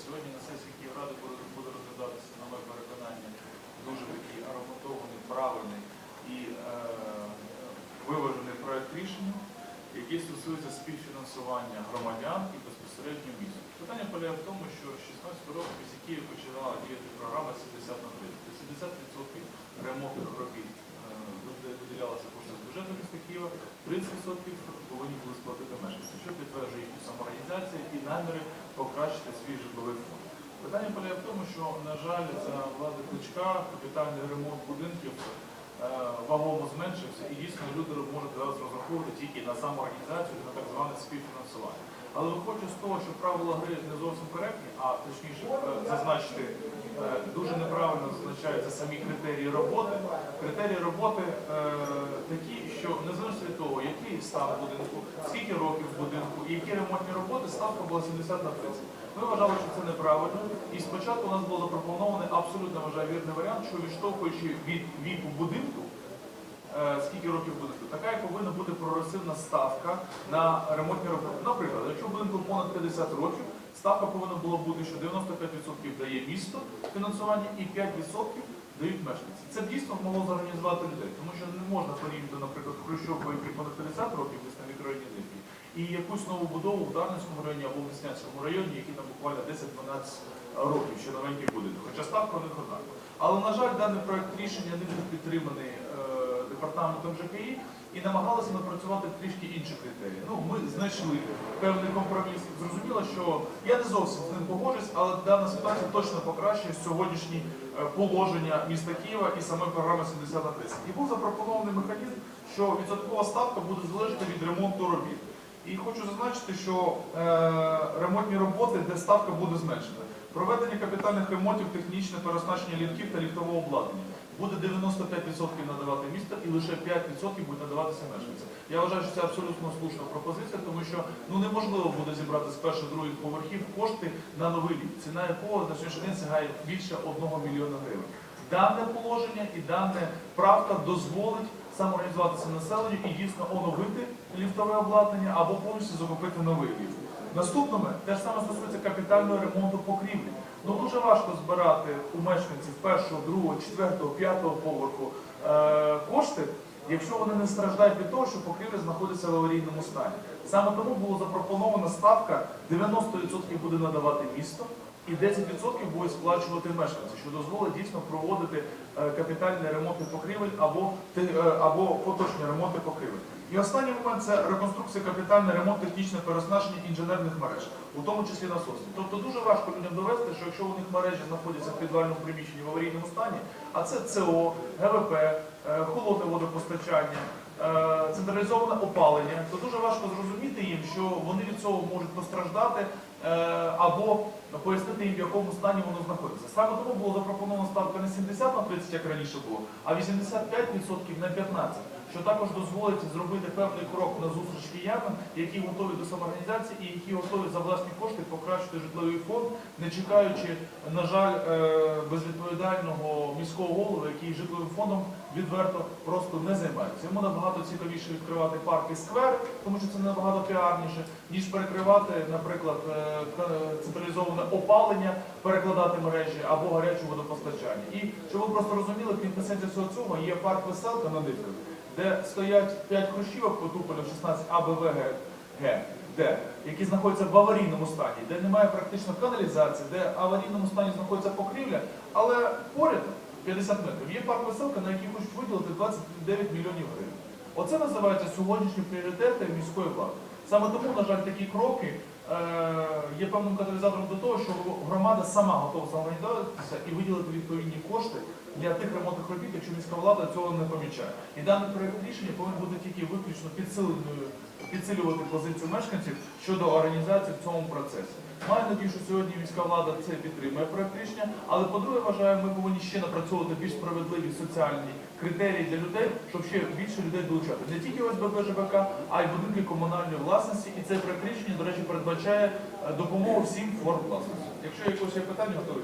Сьогодні на сесії Київради буде розглядатися, на моє переконання, дуже такий аргументований, правильний і виважений проект рішення, який стосується співфінансування громадян і безпосередньо міста. Питання полягає в тому, що з 16 років після Києва почала діяти програма 70 на 30. 70% ремонтних робіт виділялися кошти з бюджету міста Києва, 30% повинні були сплатити мешканці, що підтверджує їхню самоорганізацію і наміри покращити свій житловий фонд. Питання полягає в тому, що, на жаль, за влади Кличка капітальний ремонт будинків вагомо зменшився, і дійсно люди можуть зараз розраховувати тільки на самоорганізацію, на так зване співфінансування. Але виходячи з того, що правила гри не зовсім коректні, а точніше зазначити, дуже неправильно зазначаються самі критерії роботи. Критерії роботи такі, що незалежно від того, який стан будинку, скільки років в будинку і які ремонтні роботи, ставка була 70 на 30. Ми вважали, що це неправильно, і спочатку у нас було запропонований абсолютно, вважаю, вірний варіант, що відштовхуючи від віку будинку, скільки років будинку, така і повинна бути прогресивна ставка на ремонтні роботи. Наприклад, якщо будинку понад 50 років, ставка повинна була бути, що 95% дає місто фінансування і 5% дають мешканці. Це дійсно могло зорганізувати людей, тому що не можна порівняти, наприклад, Хрущовку, який понад 50 років, десь на мікрорайоні Липі, і якусь нову будову в Дарницькому районі або в Деснянському районі, які там буквально 10-12 років, ще новенький будинок. Хоча ставка у них однакова. Але, на жаль, даний проект рішення не був підтриманий департаментом ЖКІ, і намагалися ми працювати трішки інші критерії. Ми знайшли певний компроміс. Зрозуміло, що я не зовсім з ним погоджуюсь, але дана ситуація точно покращує сьогоднішні положення міста Києва і самої програми 70 на 30. І був запропонований механізм, що відсоткова ставка буде залежати від ремонту робіт. І хочу зазначити, що ремонтні роботи, де ставка буде зменшена. Проведення капітальних ремонтів, технічне переоснащення ліфтів та ліфтового обладнання. Буде 95% надавати місто і лише 5% буде надаватися мешканцям. Я вважаю, що це абсолютно слушна пропозиція, тому що неможливо буде зібрати з перших, других поверхів кошти на новий ліфт, ціна якого на сьогоднішній день сягає більше 1 мільйона гривень. Дане положення і дана правка дозволить самоорганізуватися населенню і дійсно оновити ліфтове обладнання або повністю закупити новий ліфт. Наступне, те ж саме стосується капітального ремонту покрівлі. Дуже важко збирати у мешканців першого, другого, четвертого, п'ятого поверху кошти, якщо вони не страждають від того, що покрівля знаходиться в аварійному стані. Саме тому була запропонована ставка, 90% буде надавати місто і 10% будуть сплачувати мешканці, що дозволить дійсно проводити капітальні ремонти покрівель або поточні ремонти покрівель. І останній момент – це реконструкція, капітальний ремонт, технічне переоснащення інженерних мереж, у тому числі насосів. Тобто дуже важко людям довести, що якщо у них мережі знаходяться в підвальному приміщенні в аварійному стані, а це ЦО, ГВП, холодне водопостачання, централізоване опалення, то дуже важко зрозуміти їм, що вони від цього можуть постраждати або пояснити їм, в якому стані воно знаходиться. Саме тому було запропонована ставка не 70 на 30, як раніше було, а 85% на 15%, що також дозволить зробити певний крок на зустріч киянам, які готові до самоорганізації і які готові за власні кошти покращити житловий фонд, не чекаючи, на жаль, безвідповідального міського голови, який житловим фондом відверто просто не займається. Йому набагато цікавіше відкривати парк і сквер, тому що це набагато піарніше, ніж перекривати, наприклад, централізоване опалення, перекладати мережі або гаряче водопостачання. І, щоб ви просто розуміли, квінтесенція всього цього є парк Веселка на Дикрові, де стоять 5 хрущівок по Туполю 16 АБВГ, які знаходяться в аварійному стані, де немає практично каналізації, де в аварійному стані знаходиться покрівля, але поряд 50 метрів є парк Веселка, на який хочуть виділити 29 мільйонів гривень. Оце називається сьогоднішні пріоритети міської влади. Саме тому, на жаль, такі кроки є певним каталізатором до того, що громада сама готова самоорганізуватися і виділити відповідні кошти для тих ремонтних робіт, якщо міська влада цього не помічає. І даний проєкт рішення повинен бути тільки виключно підсилювати позицію мешканців щодо організації в цьому процесі. Маю надію, що сьогодні міська влада це підтримує проєкт рішення, але, по-друге, вважаю, ми повинні ще напрацьовувати більш справедливі соціальні критерії для людей, щоб ще більше людей долучати. Не тільки ОСББ, ЖБК, а й будинки комунальної власності. І цей проєкт рішення, до речі, передбачає допомогу всім форм власності. Якщо якось є питання, готові.